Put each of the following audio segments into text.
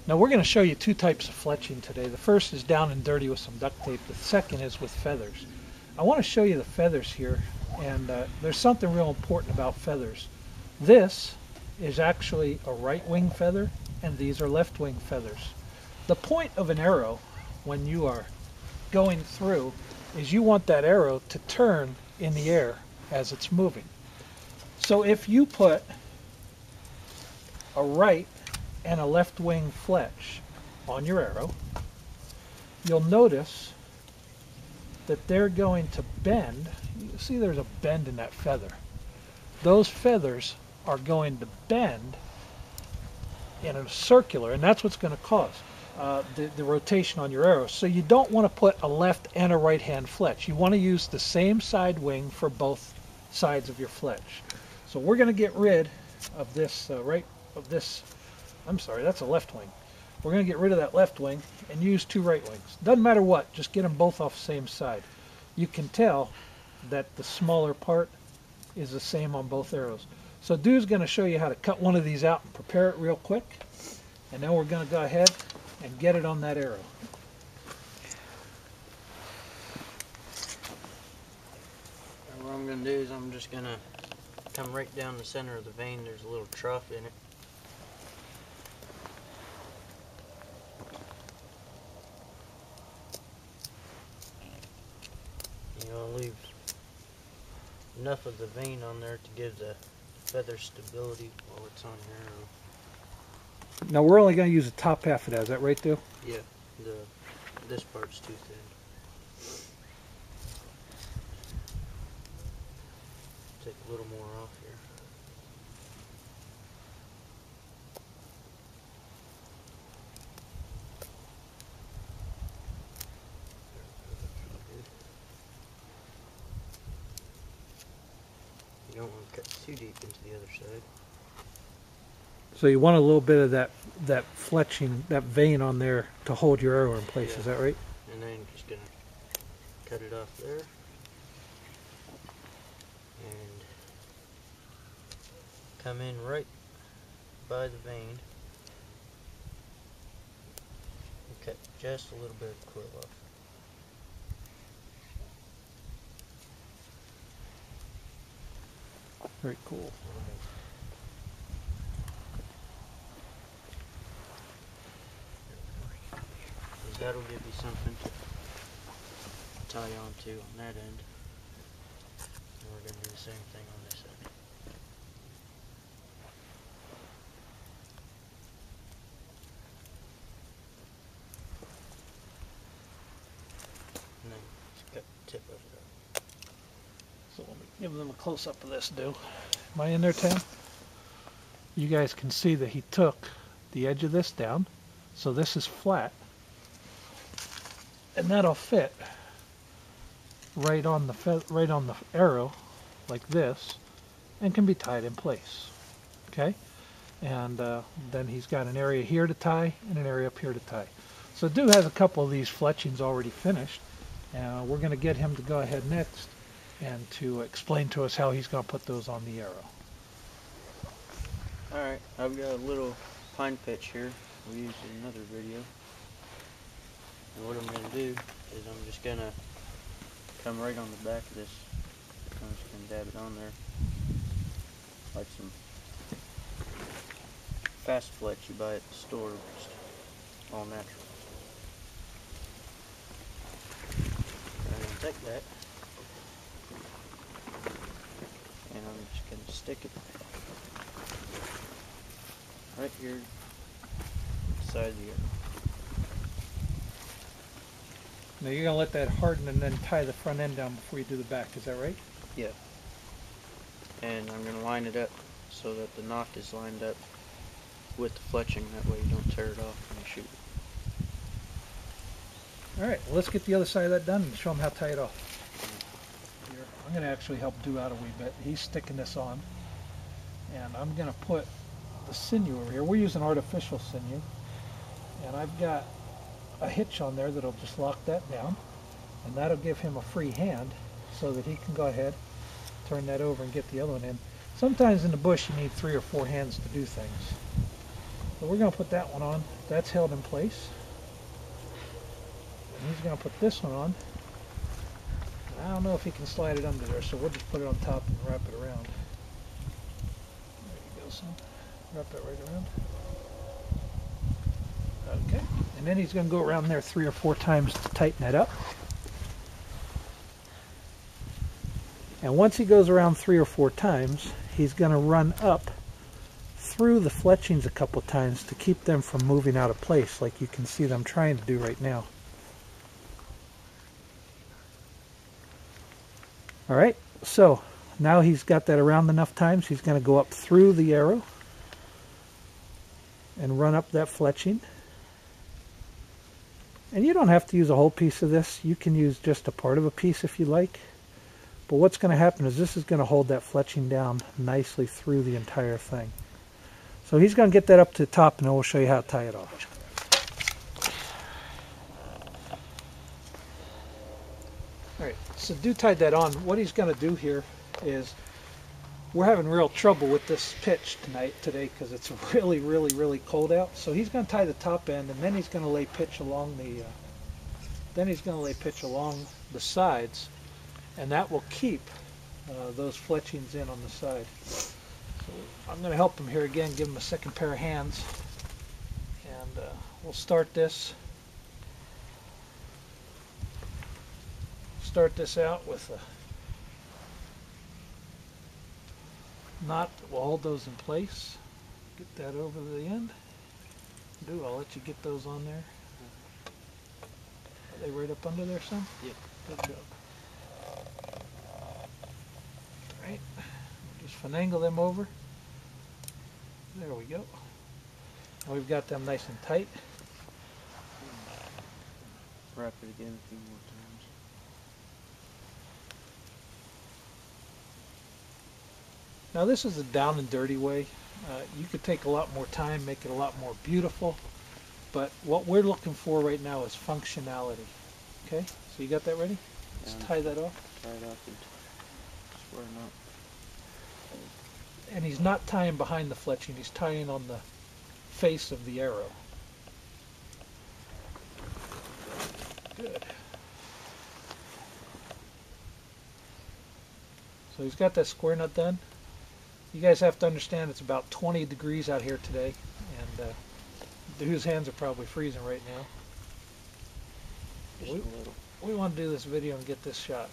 Now we're going to show you two types of fletching today. The first is down and dirty with some duct tape. The second is with feathers. I want to show you the feathers here, and there's something real important about feathers. This is actually a right wing feather, and these are left wing feathers. The point of an arrow when you are going through is you want that arrow to turn in the air as it's moving. So if you put a right and a left wing fletch on your arrow, you'll notice that they're going to bend. You see there's a bend in that feather. Those feathers are going to bend in a circular, and that's what's going to cause the rotation on your arrow. So you don't want to put a left and a right hand fletch. You want to use the same side wing for both sides of your fletch. So we're going to get rid of this I'm sorry, that's a left wing. We're going to get rid of that left wing and use two right wings. Doesn't matter what, just get them both off the same side. You can tell that the smaller part is the same on both arrows. So Dude's going to show you how to cut one of these out and prepare it real quick. And then we're going to go ahead and get it on that arrow. And what I'm going to do is I'm just going to come right down the center of the vein. There's a little trough in it. You want to leave enough of the vein on there to give the feather stability while it's on your arrow. Now we're only going to use the top half of that. Is that right, Dude? Yeah, this part's too thin. Take a little more off here. You don't want to cut too deep into the other side. So you want a little bit of that fletching, that vein on there to hold your arrow in place. Yeah. Is that right? And then just going to cut it off there. And come in right by the vein. And cut just a little bit of the quill off. Very cool. That'll give you something to tie onto on that end. And we're going to do the same thing on this end. And then just cut the tip of it up. So let me give them a close-up of this, Dude. Am I in there, Tim? You guys can see that he took the edge of this down, so this is flat. And that'll fit right on the arrow like this, and can be tied in place. Okay, and then he's got an area here to tie and an area up here to tie. So Dude has a couple of these fletchings already finished, and we're going to get him to go ahead next and to explain to us how he's going to put those on the arrow. All right, I've got a little pine pitch here we used in another video. And what I'm going to do is I'm just going to come right on the back of this. I'm just going to dab it on there. Like some fast fletch you buy at the store, just all natural. I'm going to take that and I'm just going to stick it right here beside the arrow. Now you're going to let that harden and then tie the front end down before you do the back, is that right? Yeah. And I'm going to line it up so that the knock is lined up with the fletching, that way you don't tear it off when you shoot it. Alright, well, let's get the other side of that done and show them how to tie it off. Here, I'm going to actually help Do out a wee bit. He's sticking this on. And I'm going to put the sinew over here. We're using artificial sinew. And I've got a hitch on there that'll just lock that down, and that'll give him a free hand so that he can go ahead, turn that over and get the other one in. Sometimes in the bush you need 3 or 4 hands to do things. So we're going to put that one on. That's held in place. And he's going to put this one on. I don't know if he can slide it under there, so we'll just put it on top and wrap it around. There you go, son. Wrap that right around. Okay. And then he's going to go around there 3 or 4 times to tighten it up. And once he goes around 3 or 4 times, he's going to run up through the fletchings a couple times to keep them from moving out of place, like you can see them trying to do right now. Alright, so now he's got that around enough times, he's going to go up through the arrow and run up that fletching. And you don't have to use a whole piece of this, you can use just a part of a piece if you like. But what's going to happen is this is going to hold that fletching down nicely through the entire thing. So he's going to get that up to the top, and then we'll show you how to tie it off. Alright, so Dude tied that on. What he's going to do here is, we're having real trouble with this pitch today because it's really, really, really cold out. So he's going to tie the top end, and then he's going to lay pitch along the sides, and that will keep those fletchings in on the side. So I'm going to help him here again, give him a second pair of hands, and we'll start this out with a knot that will hold those in place. Get that over to the end. I'll let you get those on there. Are they right up under there, son? Yeah. Good job. Alright, just finagle them over. There we go. Now we've got them nice and tight. Wrap it again a few more times. Now this is the down and dirty way. You could take a lot more time, make it a lot more beautiful, but what we're looking for right now is functionality. Okay, so you got that ready? Let's tie that off. Tie it off and square them up. And he's not tying behind the fletching, he's tying on the face of the arrow. Good. So he's got that square nut done. You guys have to understand it's about 20 degrees out here today, and Dude's hands are probably freezing right now. Just a little. We want to do this video and get this shot.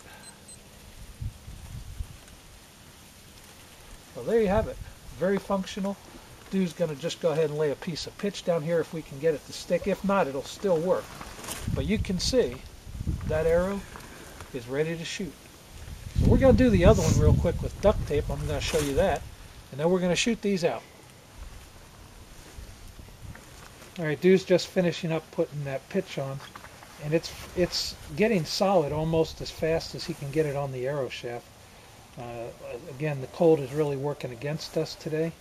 Well, there you have it. Very functional. Dude's going to just go ahead and lay a piece of pitch down here if we can get it to stick. If not, it'll still work. But you can see that arrow is ready to shoot. So we're going to do the other one real quick with duct tape. I'm going to show you that. And then we're going to shoot these out. Alright, Dude's just finishing up putting that pitch on. And it's getting solid almost as fast as he can get it on the arrow shaft. Again, the cold is really working against us today.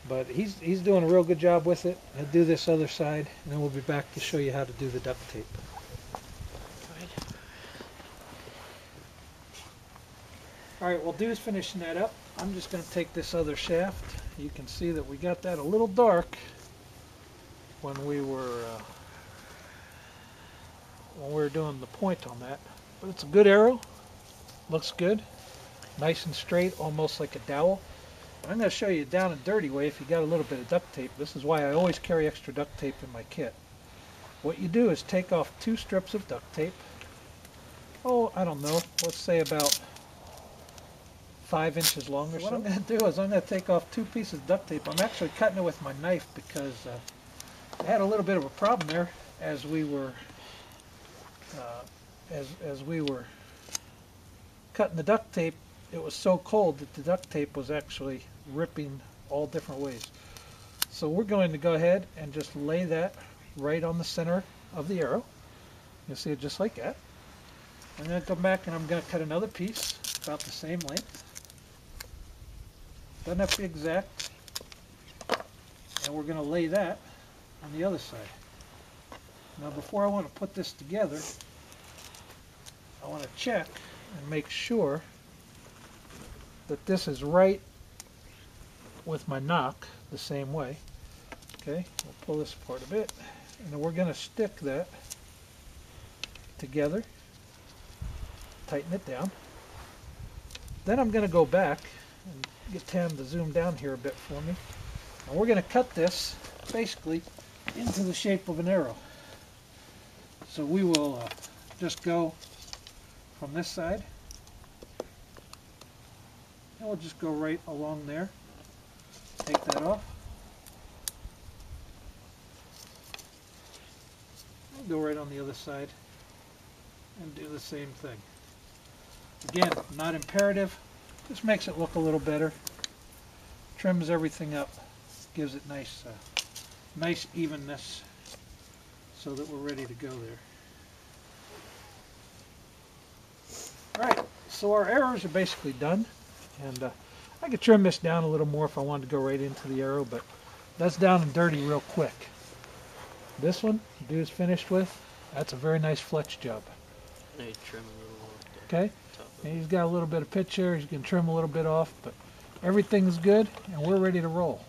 But he's doing a real good job with it. He'll do this other side, and then we'll be back to show you how to do the duct tape. Alright, well, Dude's finishing that up. I'm just going to take this other shaft. You can see that we got that a little dark when we were doing the point on that. But it's a good arrow. Looks good. Nice and straight, almost like a dowel. But I'm going to show you a down and dirty way if you got a little bit of duct tape. This is why I always carry extra duct tape in my kit. What you do is take off 2 strips of duct tape. Oh, I don't know. Let's say about 5 inches long or so. What I'm going to do is I'm going to take off 2 pieces of duct tape. I'm actually cutting it with my knife because I had a little bit of a problem there as we were cutting the duct tape. It was so cold that the duct tape was actually ripping all different ways. So we're going to go ahead and just lay that right on the center of the arrow. You'll see it just like that. I'm going to go back and I'm going to cut another piece about the same length. Doesn't have to be exact. And we're going to lay that on the other side. Now before I want to put this together, I want to check and make sure that this is right with my knock the same way. Okay, we'll pull this apart a bit, and then we're going to stick that together, tighten it down. Then I'm going to go back and get Tam to zoom down here a bit for me. And we're going to cut this basically into the shape of an arrow. So we will just go from this side, and we'll just go right along there. Take that off. And go right on the other side and do the same thing. Again, not imperative, just makes it look a little better. Trims everything up, gives it nice evenness so that we're ready to go there. Alright, so our arrows are basically done, and I could trim this down a little more if I wanted to go right into the arrow, but that's down and dirty real quick. This one, the dude's finished with, that's a very nice fletch job. Need to trim a little off the okay, and he's got a little bit of pitch there, he's going to trim a little bit off, but everything's good, and we're ready to roll.